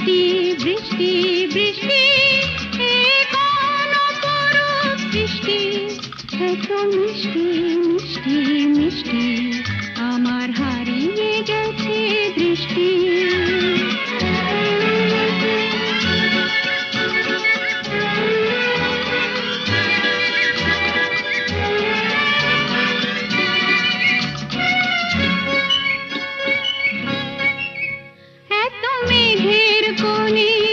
বৃষ্টি বৃষ্টি বৃষ্টি এ কোন অপরূপ সৃষ্টি, এত মিষ্টি মিষ্টি মিষ্টি আমার হারিয়ে গেছে দৃষ্টি। এত মেঘের কোণে